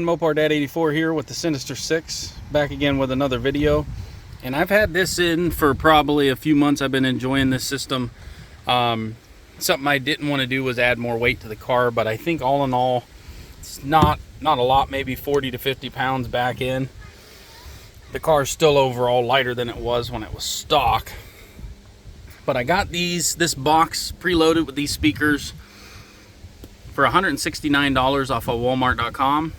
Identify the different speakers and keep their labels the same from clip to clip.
Speaker 1: everyone, Mopar Dad 84 here with the Sinister 6, back again with another video. And I've had this in for probably a few months. I've been enjoying this system. Something I didn't want to do was add more weight to the car, but I think all in all, it's not a lot, maybe 40 to 50 pounds back in. The car is still overall lighter than it was when it was stock. But I got this box preloaded with these speakers for $169 off of Walmart.com,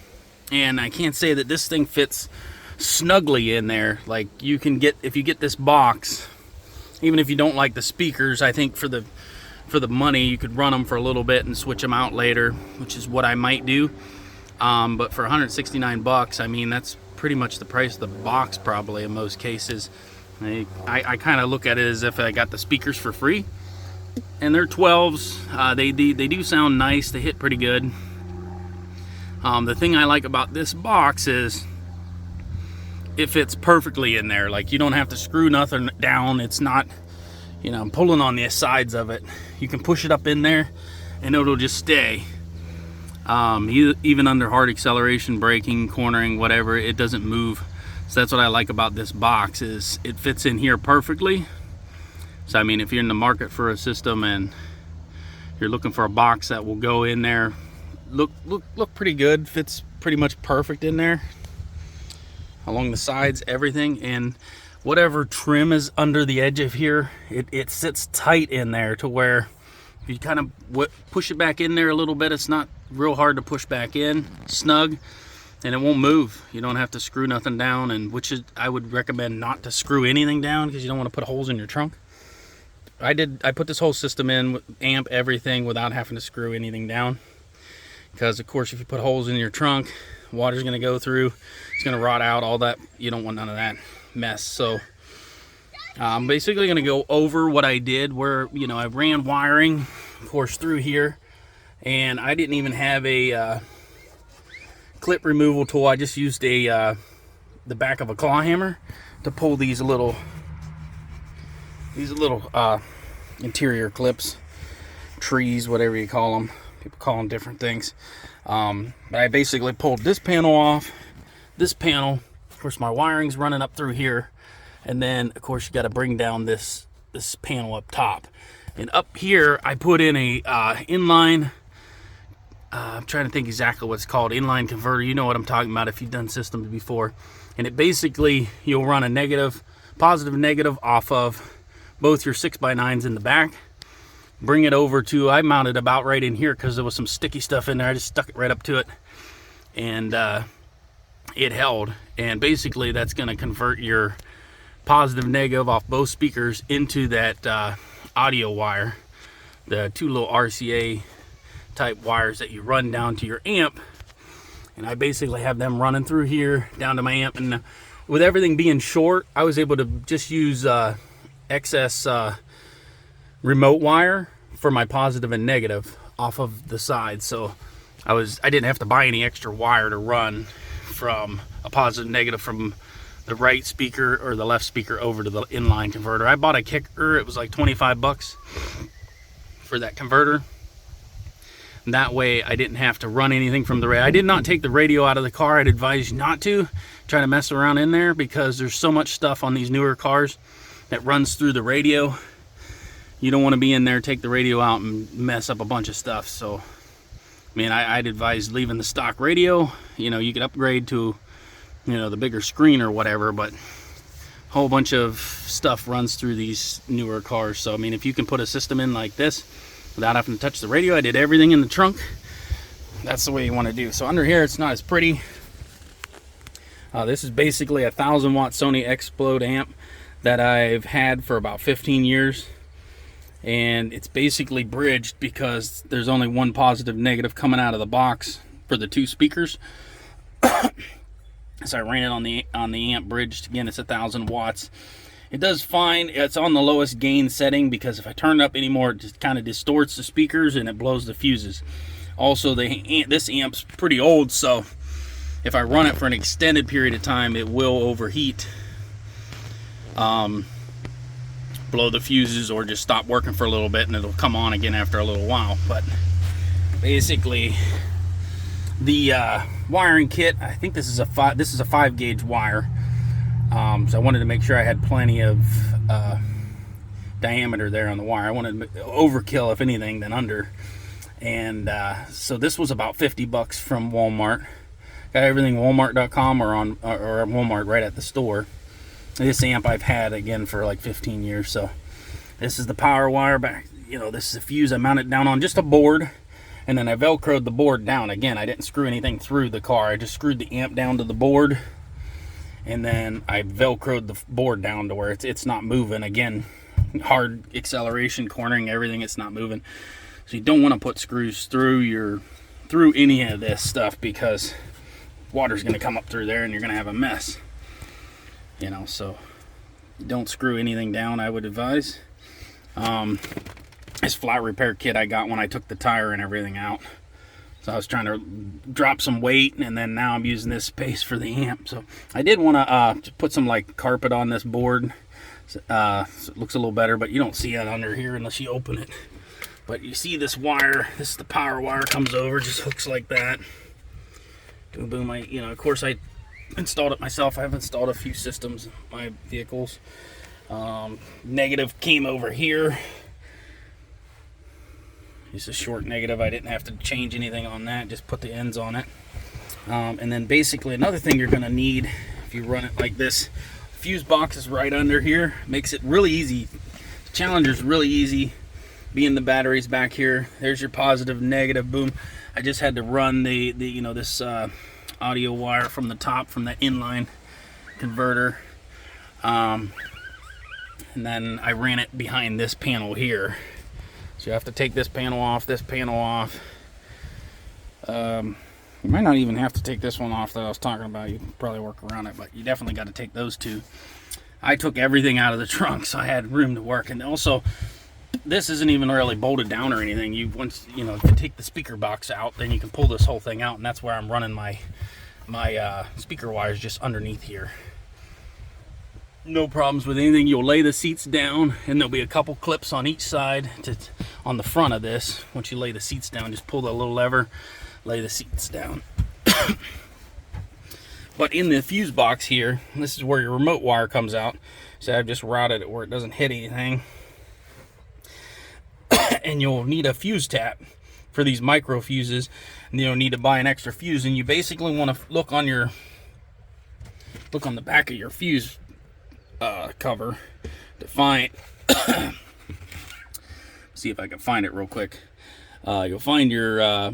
Speaker 1: and I can't say that this thing fits snugly in there. Like, you can get, if you get this box, even if you don't like the speakers, I think for the money you could run them for a little bit and switch them out later, which is what I might do. But for 169 bucks, I mean, that's pretty much the price of the box probably in most cases. I kind of look at it as if I got the speakers for free. And they're 12s. They do sound nice. They hit pretty good. The thing I like about this box is it fits perfectly in there. Like, you don't have to screw nothing down. It's not, you know, I'm pulling on the sides of it. You can push it up in there and it'll just stay. Even under hard acceleration, braking, cornering, whatever, it doesn't move. So that's what I like about this box, is it fits in here perfectly. So I mean, if you're in the market for a system and you're looking for a box that will go in there, look pretty good, fits pretty much perfect in there, along the sides, everything, and whatever trim is under the edge of here, it sits tight in there to where if you kind of push it back in there a little bit, it's not real hard to push back in, snug, and it won't move. You don't have to screw nothing down, and which is, I would recommend not to screw anything down, because you don't want to put holes in your trunk. I put this whole system in, amp, everything, without having to screw anything down, because of course if you put holes in your trunk, water's going to go through, it's going to rot out, all that. You don't want none of that mess. So I'm basically going to go over what I did, where, you know, I ran wiring, of course, through here, and I didn't even have a clip removal tool. I just used the back of a claw hammer to pull these little interior clips, trees, whatever you call them. People call them different things. But I basically pulled this panel off, this panel. Of course, my wiring's running up through here, and then of course you got to bring down this panel up top. And up here I put in a inline, I'm trying to think exactly what it's called, inline converter. You know what I'm talking about if you've done systems before. And it basically, you'll run a positive and negative off of both your 6x9s in the back. Bring it over to, I mounted about right in here because there was some sticky stuff in there. I just stuck it right up to it, and it held. And basically that's going to convert your positive negative off both speakers into that audio wire, the two little RCA type wires that you run down to your amp. And I basically have them running through here down to my amp, and with everything being short, I was able to just use excess remote wire for my positive and negative off of the side. So I didn't have to buy any extra wire to run from a positive and negative from the right speaker or the left speaker over to the inline converter. I bought a kicker. It was like 25 bucks for that converter. And that way I didn't have to run anything from the radio. I did not take the radio out of the car. I'd advise you not to try to mess around in there, because there's so much stuff on these newer cars that runs through the radio. You don't want to be in there, take the radio out and mess up a bunch of stuff. So I mean, I'd advise leaving the stock radio. You know, you could upgrade to, you know, the bigger screen or whatever, but a whole bunch of stuff runs through these newer cars. So I mean, if you can put a system in like this without having to touch the radio, I did everything in the trunk. That's the way you want to do. So under here, it's not as pretty. This is basically a 1000-watt Sony Explode amp that I've had for about 15 years. And it's basically bridged because there's only one positive negative coming out of the box for the two speakers. So I ran it on the amp bridged. Again, it's 1000 watts. It does fine. It's on the lowest gain setting, because if I turn it up anymore, it just kind of distorts the speakers and it blows the fuses. Also, this amp's pretty old, so if I run it for an extended period of time, it will overheat, blow the fuses, or just stop working for a little bit and it'll come on again after a little while. But basically, the wiring kit. I think this is a 5 gauge wire. So I wanted to make sure I had plenty of diameter there on the wire. I wanted to overkill, if anything, than under. And so this was about 50 bucks from Walmart. Got everything Walmart.com or Walmart right at the store. This amp I've had again for like 15 years. So this is the power wire back. You know, this is a fuse I mounted down on just a board, and then I velcroed the board down. Again, I didn't screw anything through the car. I just screwed the amp down to the board, and then I velcroed the board down to where it's not moving. Again, hard acceleration, cornering, everything, it's not moving. So you don't want to put screws through any of this stuff, because water's going to come up through there and you're going to have a mess. You know, so don't screw anything down, I would advise. This flat repair kit I got when I took the tire and everything out. So I was trying to drop some weight, and then now I'm using this space for the amp. So I did want to put some like carpet on this board, so it looks a little better, but you don't see it under here unless you open it. But you see this wire, this is the power wire, comes over, just hooks like that. Boom, boom. Of course I installed it myself. I've installed a few systems in my vehicles. Negative came over here. It's a short negative. I didn't have to change anything on that, just put the ends on it. And then basically another thing you're going to need if you run it like this, fuse box is right under here. Makes it really easy. Challenger's really easy. Being the batteries back here, there's your positive, negative, boom. I just had to run this audio wire from the top, from that inline converter, and then I ran it behind this panel here. So you have to take this panel off, you might not even have to take this one off that I was talking about. You can probably work around it, but you definitely got to take those two. I took everything out of the trunk, so I had room to work. And also, this isn't even really bolted down or anything. If you take the speaker box out, then you can pull this whole thing out, and that's where I'm running my speaker wires, just underneath here. No problems with anything. You'll lay the seats down, and there'll be a couple clips on each side on the front of this. Once you lay the seats down, just pull the little lever, lay the seats down. But in the fuse box here, this is where your remote wire comes out. So I've just routed it where it doesn't hit anything. And you'll need a fuse tap for these micro fuses, and you'll need to buy an extra fuse. And you basically want to look on the back of your fuse cover to find see if I can find it real quick. You'll find your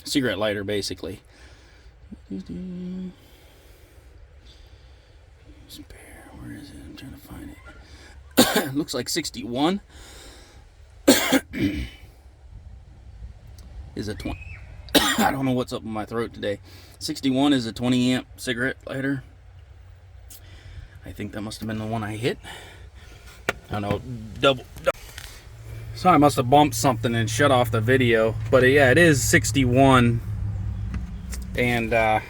Speaker 1: cigarette lighter, basically. Spare, where is it? I'm trying to find it. It looks like 61 is a 20. I don't know what's up in my throat today. 61 is a 20 amp cigarette lighter. I think that must have been the one I hit. I don't know, double. So I must have bumped something and shut off the video. But yeah, it is 61. And that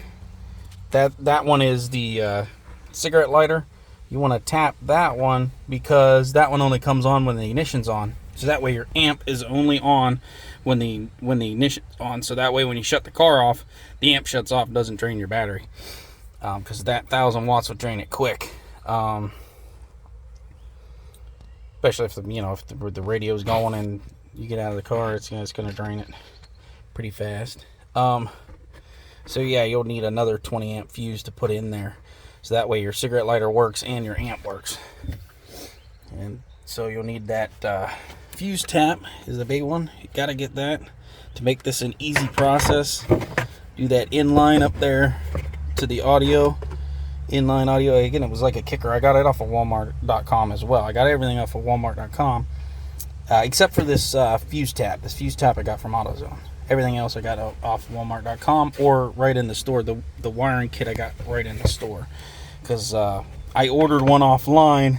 Speaker 1: one is the cigarette lighter. You want to tap that one, because that one only comes on when the ignition's on. So that way your amp is only on when the ignition's on. So that way when you shut the car off, the amp shuts off, doesn't drain your battery. Because that 1,000 watts will drain it quick. Especially if the radio's going and you get out of the car, it's going to drain it pretty fast. So yeah, you'll need another 20 amp fuse to put in there, so that way your cigarette lighter works and your amp works. And so you'll need that fuse tap is the big one. You got to get that to make this an easy process. Do that inline up there to the audio. Inline audio, again, it was like a kicker. I got it off of Walmart.com as well. I got everything off of Walmart.com except for this fuse tap. This fuse tap I got from AutoZone. Everything else I got off of Walmart.com or right in the store. The wiring kit I got right in the store, because I ordered one offline,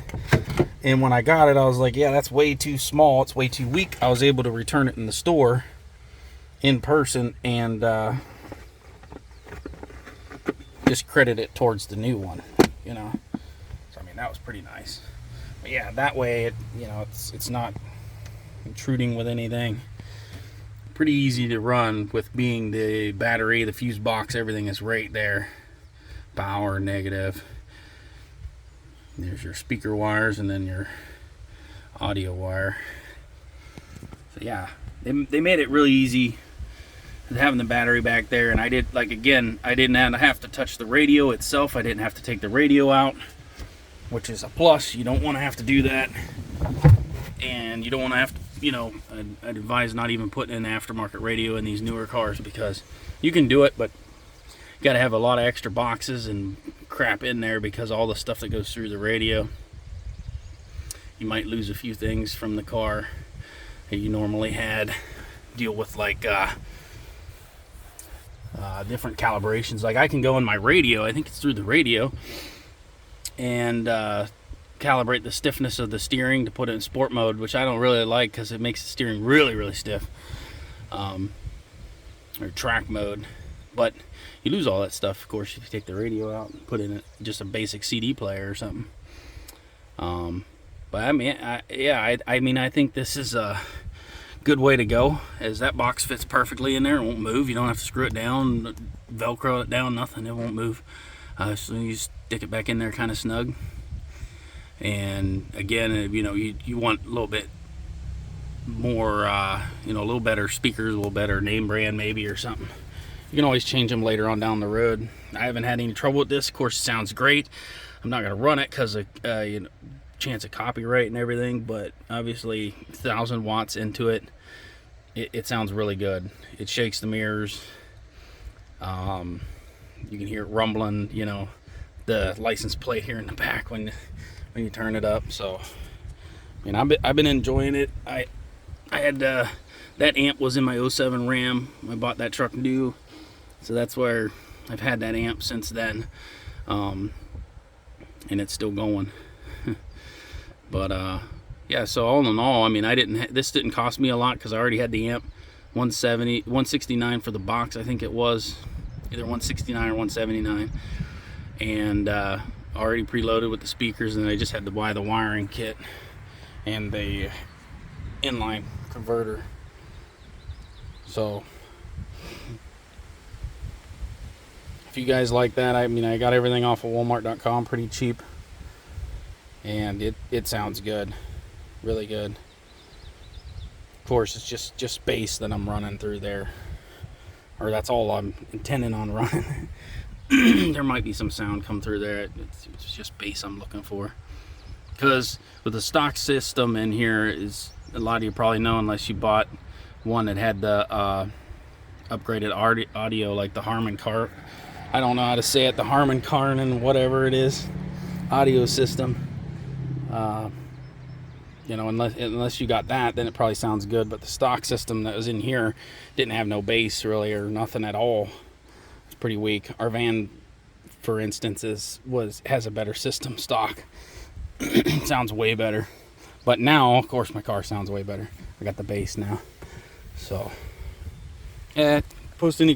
Speaker 1: and when I got it, I was like, yeah, that's way too small. It's way too weak. I was able to return it in the store in person and just credit it towards the new one, So I mean, that was pretty nice. But yeah, that way it's not intruding with anything. pretty easy to run with being the battery, the fuse box, everything is right there. Power, negative. There's your speaker wires and then your audio wire. So yeah, they made it really easy having the battery back there. And I did, like, again, I didn't have to touch the radio itself. I didn't have to take the radio out, which is a plus. You don't want to have to do that, and you don't want to have to, you know, I'd advise not even putting an aftermarket radio in these newer cars, because you can do it, but you got to have a lot of extra boxes and crap in there because all the stuff that goes through the radio. You might lose a few things from the car that you normally had. Deal with, like, different calibrations. Like, I can go in my radio, I think it's through the radio, and calibrate the stiffness of the steering to put it in sport mode, which I don't really like because it makes the steering really, really stiff. Or track mode. But you lose all that stuff, of course, if you take the radio out and put in just a basic CD player or something. But I mean, I think this is a good way to go, as that box fits perfectly in there. It won't move. You don't have to screw it down, Velcro it down, nothing. It won't move. So you stick it back in there kind of snug. And again, you know, you want a little bit more, you know, a little better speakers, a little better name brand maybe or something. You can always change them later on down the road. I haven't had any trouble with this. Of course, it sounds great. I'm not going to run it because of you know, chance of copyright and everything, but obviously 1,000 watts into it, it sounds really good. It shakes the mirrors. You can hear it rumbling, you know, the license plate here in the back when you turn it up. So, I mean, I've been enjoying it. I had that amp was in my 07 Ram. I bought that truck new, so that's where I've had that amp since then, and it's still going. But yeah, so all in all, I mean, this didn't cost me a lot because I already had the amp. 169 for the box, I think it was, either 169 or 179, and already preloaded with the speakers, and I just had to buy the wiring kit and the inline converter. So if you guys like that, I mean, I got everything off of Walmart.com pretty cheap, and it sounds good, really good. Of course, it's just bass that I'm running through there, or that's all I'm intending on running. There might be some sound come through there. It's just bass I'm looking for, because with the stock system in here, is a lot of you probably know, unless you bought one that had the upgraded audio, like the Harman Kardon, I don't know how to say it, the Harman Kardon, whatever it is, audio system. You know, unless you got that, then it probably sounds good. But the stock system that was in here didn't have no bass really, or nothing at all. It's pretty weak. Our van, for instance, has a better system stock. Sounds way better. But now, of course, my car sounds way better. I got the bass now. So, post any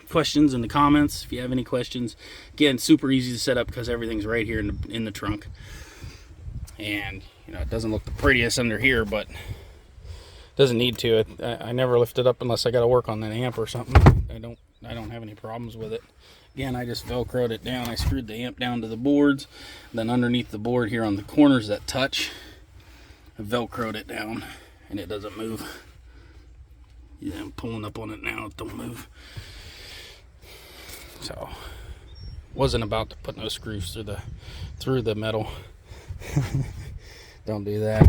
Speaker 1: questions in the comments if you have any questions. Again, super easy to set up because everything's right here in the trunk. And you know, it doesn't look the prettiest under here, but it doesn't need to. I never lift it up unless I got to work on that amp or something. I don't have any problems with it. Again, I just Velcroed it down. I screwed the amp down to the boards, then underneath the board here on the corners that touch, I Velcroed it down, and it doesn't move. Yeah, I'm pulling up on it now. It don't move. So, wasn't about to put no screws through the metal. Don't do that.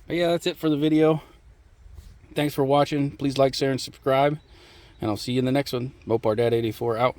Speaker 1: But yeah, that's it for the video. Thanks for watching. Please like, share, and subscribe. And I'll see you in the next one. Mopar Dad 84 out.